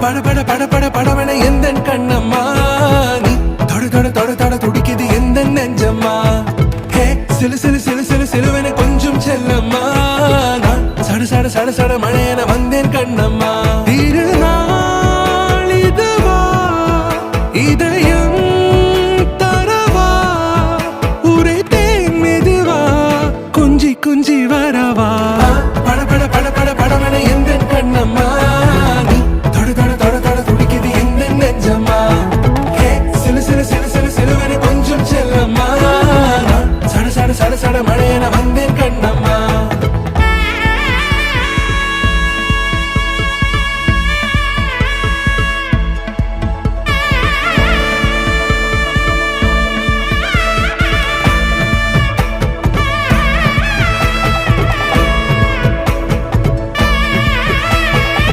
பட பட பட பட படவன எந்த கண்ணம்மா நீ தொட தொட தொட தொட துடிக்குது எந்த நெஞ்சம்மா ஹே சிலு சிலு சிலு சிலு சிலுவன கொஞ்சம் செல்லம்மா நான் சட சட சட சட மழையன